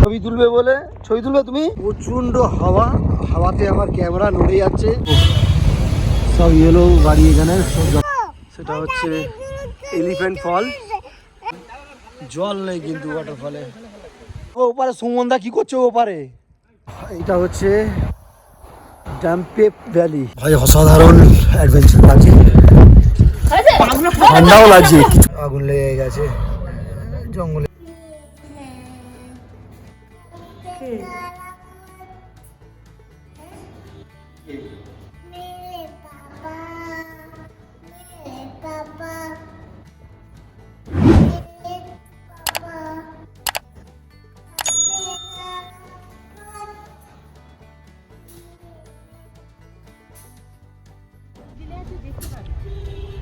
ছবি তুলবে বলে ছবি তুলবে তুমি। প্রচন্ড হাওয়া, হাওয়াতে আমার ক্যামেরা নড়ে যাচ্ছে। সব ইয়েলো গাড়ি এখানে, সেটা হচ্ছে এলিফ্যান্ট ফল। জল নেই কিন্তু ওয়াটারফলে। ওপারে সুমনদা কি করছে ওপারে? এটা হচ্ছে ড্যাম্পে ভ্যালি। ভাই অসাধারণ অ্যাডভেঞ্চার লাগছে, ঠান্ডাও লাগছে। আগুন লেগে গেছে জঙ্গলে।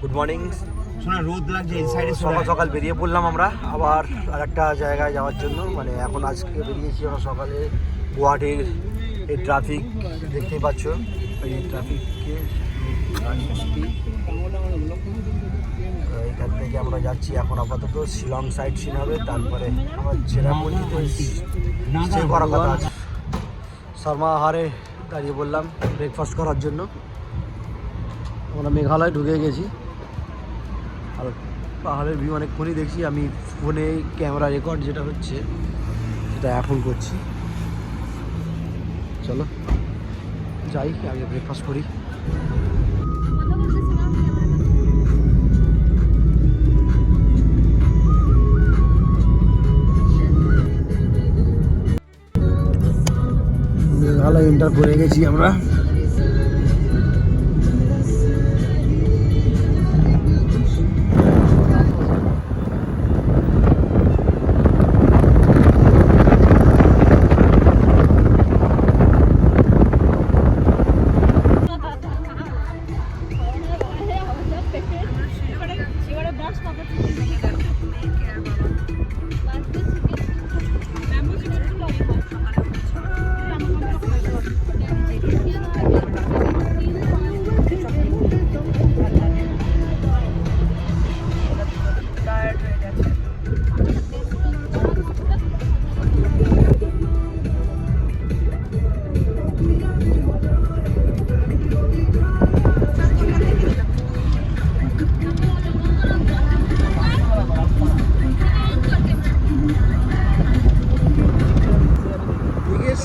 Good morning. রোদ লাগছে এই সাইডে। সকাল সকাল বেরিয়ে পড়লাম আমরা আবার আরেকটা জায়গায় যাওয়ার জন্য। মানে এখন আজকে বেরিয়েছি আমরা সকালে। গুয়াহাটির এই ট্রাফিক দেখতেই পাচ্ছ, এই ট্রাফিককে এইখান থেকে আমরা যাচ্ছি এখন আপাতত শিলং সাইড সিন হবে, তারপরে আমার চেরাপুঞ্জিতে স্টে করার কথা আছে। শর্মা আহারে দাঁড়িয়ে বললাম ব্রেকফাস্ট করার জন্য। আমরা মেঘালয় ঢুকে গেছি আর পাহাড়ের ভিউ অনেকক্ষণই দেখছি। আমি ফোনে ক্যামেরা রেকর্ড যেটা হচ্ছে সেটা এখন করছি। চলো যাই, আগে ব্রেকফাস্ট করি। মেঘালয় এন্টার করে গেছি আমরা।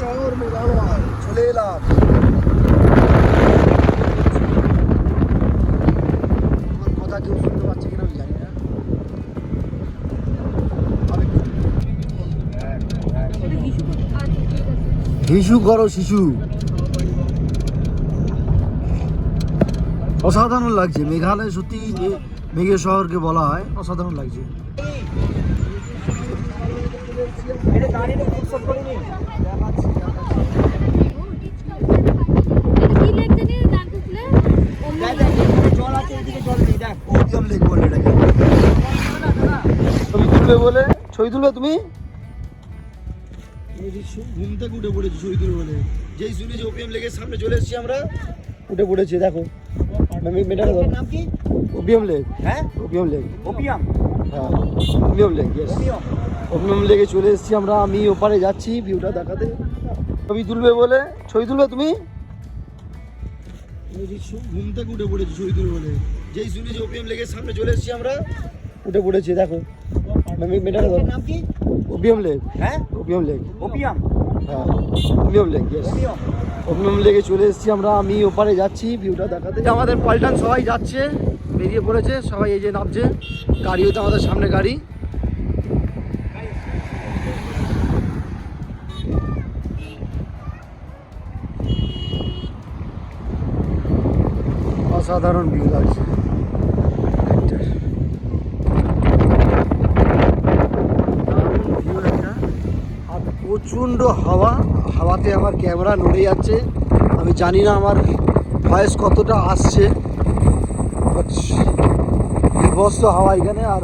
শহর মেঘালয় চলে এলাম। আমার কথা কেউ শুনতে পাচ্ছে কিনা আমি জানি না। শিশু করো শিশু। অসাধারণ লাগছে মেঘালয়, সত্যি মেঘের শহরকে বলা হয়, অসাধারণ লাগছে। ছবি তুলবে বলে ছবি তুলবে তুমি। ঘুম থেকে উঠে পড়েছি ছবি তুলবে বলে, যেই শুনেছি ওপিএম লেকের সামনে চলে এসেছি আমরা, উঠে পড়েছি। দেখো নাম কি? OPM lake. হ্যাঁ ওপিএম লেক। ওপিএম, হ্যাঁ ওপিএম লেক। ওপিএম লেকে চলে এসেছি আমরা। আমি ওপারে যাচ্ছি ভিউটা দেখাতে। ছবি তুলবে বলে ছবি তুলবে তুমি। ঘুম থেকে উঠে পড়েছি ছবি তুলবে বলে, যেই শুনেছি ওপিএম লেকের সামনে চলে এসেছি আমরা, উঠে পড়েছি। দেখো নাম কি? OPM lake. হ্যাঁ ওপিএম লেক। ওপিএম, হ্যাঁ ওপিএম লেক। ওপিএম লেকে চলে এসেছি আমরা। আমি ওপারে যাচ্ছি ভিউটা দেখাতে। আমাদের পল্টন সবাই যাচ্ছে, বেরিয়ে পড়েছে সবাই, এই যে নামছে। গাড়িও তো আমাদের সামনে গাড়ি। অসাধারণ ভিউ লাগছে। আর প্রচণ্ড হাওয়া, হাওয়াতে আমার ক্যামেরা নড়ে যাচ্ছে। আমি জানি না আমার ভয়েস কতটা আসছে, বিভৎস হাওয়া এখানে। আর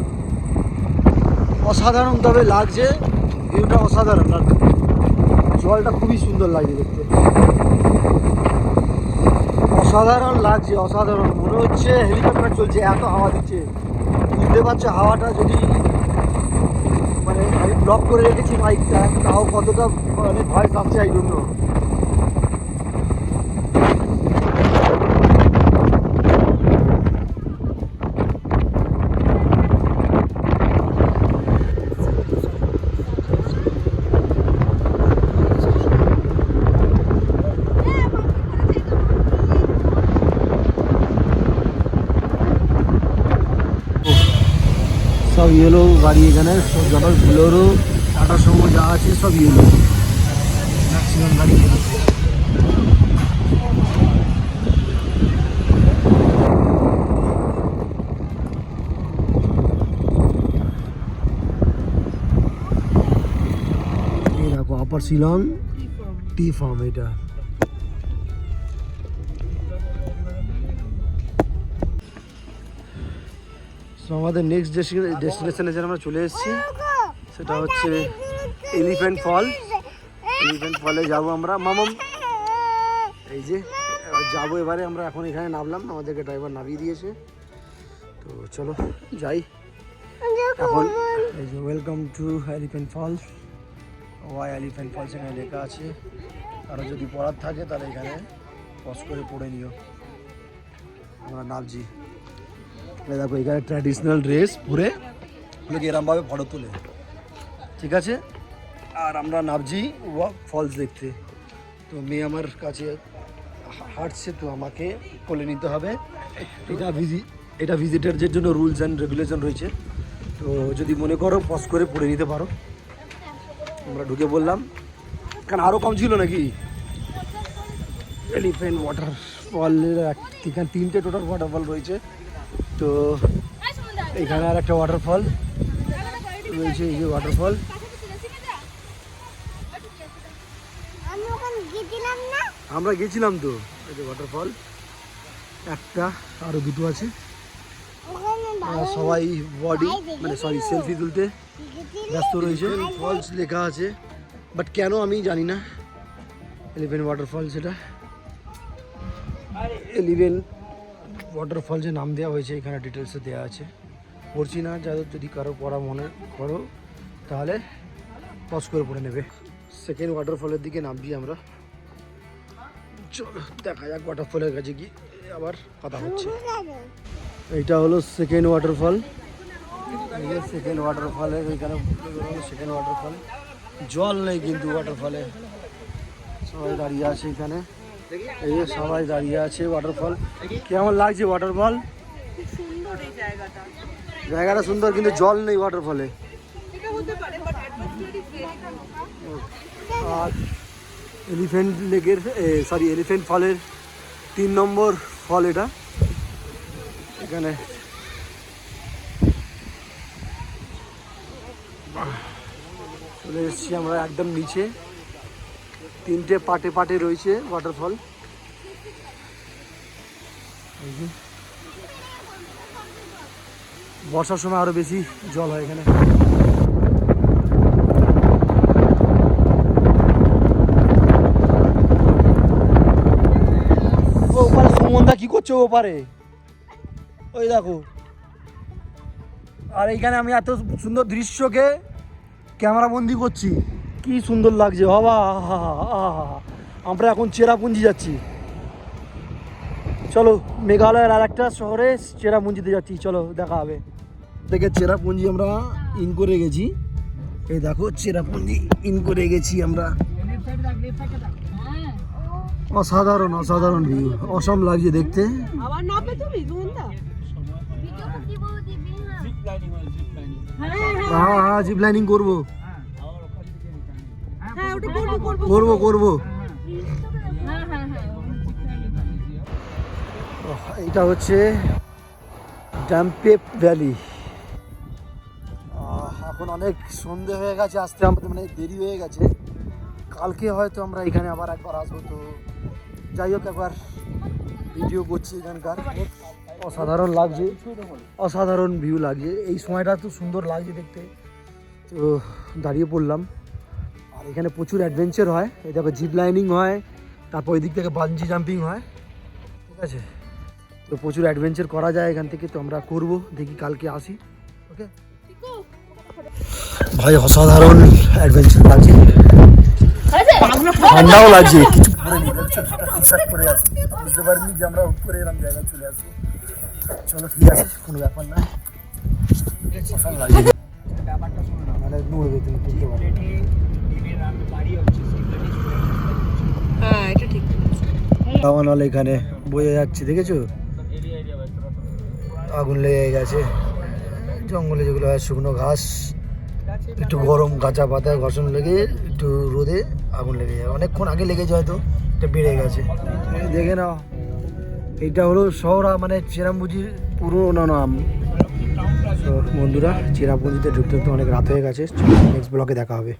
অসাধারণভাবে লাগছে ভিউটা, অসাধারণ। আর জলটা খুবই সুন্দর লাগছে দেখতে, অসাধারণ লাগছে, অসাধারণ। মনে হচ্ছে হেলিকপ্টার চলছে, এত হাওয়া দিচ্ছে। বুঝতে পারছো হাওয়াটা যদি মানে ব্লক করে রেখেছি বাইকটা, তাও কতটা মানে ভয় আসছে এই জন্য। সব ইয়েলো গাড়ি এখানে, সব যত বুলোরো টাটা সুমো যা আছে সব ইয়েলো, ম্যাক্সিমাম গাড়ি ইয়েলো। এই দেখো আপার শিলং টি ফার্ম এটা। তো আমাদের নেক্সট ডেস্টিনেশনে যেন আমরা চলে এসেছি, সেটা হচ্ছে এলিফ্যান্ট ফল। এলিফ্যান্ট ফলে যাবো আমরা মামাম, এই যে যাবো এবারে আমরা। এখন এখানে নামলাম, আমাদেরকে ড্রাইভার নামিয়ে দিয়েছে, তো চলো যাই এখন। এই যে welcome to Elephant Falls, why Elephant Falls এখানে লেখা আছে। আরও যদি পড়ার থাকে তাহলে এখানে পজ করে পড়ে নিও। আমরা নামছি, দেখো এখানে ট্র্যাডিশনাল ড্রেস পরে লোকে এরমভাবে ফটো তোলে, ঠিক আছে। আর আমরা নামছি ফলস দেখতে। তো মেয়ে আমার কাছে হাঁটছে, তো আমাকে কোলে নিতে হবে। এটা ভিজিটারদের জন্য রুলস অ্যান্ড রেগুলেশন রয়েছে, তো যদি মনে করো পজ করে পড়ে নিতে পারো। আমরা ঢুকে বললাম, কারণ আরও কম ছিল নাকি। এলিফ্যান্ট ওয়াটারফলের এখানে 3টে টোটাল ওয়াটারফল রয়েছে। তো এখানে আর একটা ওয়াটারফল রয়েছে, এই যে ওয়াটারফল। আমরা গেছিলাম তো, এই যে ওয়াটারফল একটা, আরো দুটো আছে। সবাই বডি মানে সরি সেলফি তুলতে ব্যস্ত রয়েছে। ফলস লেখা আছে, বাট কেন আমি জানি না। এলিফ্যান্ট ওয়াটারফল, সেটা এলিফ্যান্ট ওয়াটারফল যে নাম দেওয়া হয়েছে এখানে ডিটেলসে দেওয়া আছে, পড়ছি না। যাদের যদি কারো পড়া মনে করো তাহলে পজ করে পড়ে নেবে। সেকেন্ড ওয়াটারফলের দিকে নামছি আমরা, চলো দেখা যাক ওয়াটারফলের কাছে গিয়ে আবার কথা হচ্ছে। এইটা হলো সেকেন্ড ওয়াটারফল, সেকেন্ড ওয়াটারফলের ওইখানে সেকেন্ড ওয়াটারফল। জল নেই কিন্তু ওয়াটারফলে, সবাই দাঁড়িয়ে আছে এখানে। এই যে সবাই দাঁড়িয়ে আছে। ওয়াটারফল কেমন লাগছে? ওয়াটারফল জায়গাটা সুন্দর, কিন্তু জল নেই ওয়াটারফলে। আর এলিফ্যান্ট লেকের এলিফ্যান্ট ফলের 3 নম্বর ফল এটা। এখানে চলে এসেছি আমরা একদম নিচে, 3টে পাটে পাটে রয়েছে ওয়াটারফল। বর্ষার সময় আরো বেশি জল হয় এখানে। ওপারে সুমনদা কি করছো ওপারে? ওই দেখো। আর এইখানে আমি এত সুন্দর দৃশ্যকে ক্যামেরা বন্দি করছি, কি সুন্দর লাগছে বাবা। আমরা এখন চেরাপুঞ্জি যাচ্ছি। চলো মেঘালয়ের আর একটা শহরে চেরাপুঞ্জিতে যাচ্ছি, চলো দেখা হবে। দেখে চেরাপুঞ্জি আমরা ইন করে গেছি, এই দেখো চেরাপুঞ্জি ইন করে গেছি আমরা। অসাধারণ অসাধারণ ভিউ, অসম লাগছে দেখতে। হ্যাঁ হ্যাঁ জিপ লাইনিং করবো করবো করবো। এটা হচ্ছে ডাম্পে ভ্যালি। এখন অনেক সন্ধে হয়ে গেছে, আসতে আমাদের মানে দেরি হয়ে গেছে। কালকে হয়তো আমরা এখানে আবার একবার আসবো। তো যাই হোক, একবার ভিডিও করছি এখানকার। অসাধারণ লাগছে, অসাধারণ ভিউ লাগছে। এই সময়টা তো সুন্দর লাগছে দেখতে। তো দাঁড়িয়ে পড়লাম। আর এখানে প্রচুর অ্যাডভেঞ্চার হয়, এই দেখো জিপ লাইনিং হয়, তারপর ওই দিক থেকে বাঞ্জি জাম্পিং হয়, ঠিক আছে। তো প্রচুর অ্যাডভেঞ্চার করা যায় এখান থেকে, তো আমরা করবো, দেখি কালকে আসি। ওকে। ভাই অসাধারণ অ্যাডভেঞ্চার লাগছে, ঠান্ডাও লাগছে, কিছু পরে নি ঠিকঠাক করে আসি, বুঝতে পারিনি যে আমরা উপরে এরকম জায়গায় চলে আসবো। চলো ঠিক আছে, কোনো ব্যাপার না, অসাধারণ লাগছে। মানে নড়বে, তুমি তুলতে পারবে। খাওয়া নাহলে এখানে বোঝা যাচ্ছে, দেখেছো আগুন লেগে গেছে, জঙ্গলে যেগুলো হয় শুকনো ঘাস, একটু গরম কাঁচা পাতায় ঘর্ষণ লেগে একটু রোদে আগুন লেগে যায়, অনেকক্ষণ আগে লেগেছে হয়তো, এটা বেড়ে গেছে। দেখে নাও, এইটা হলো শহরা মানে চেরাপুঞ্জির পুরোনো নাম। তো বন্ধুরা, চেরাপুঞ্জিতে ঢুকতে ঢুকতে অনেক রাত হয়ে গেছে, নেক্সট ব্লগে দেখা হবে।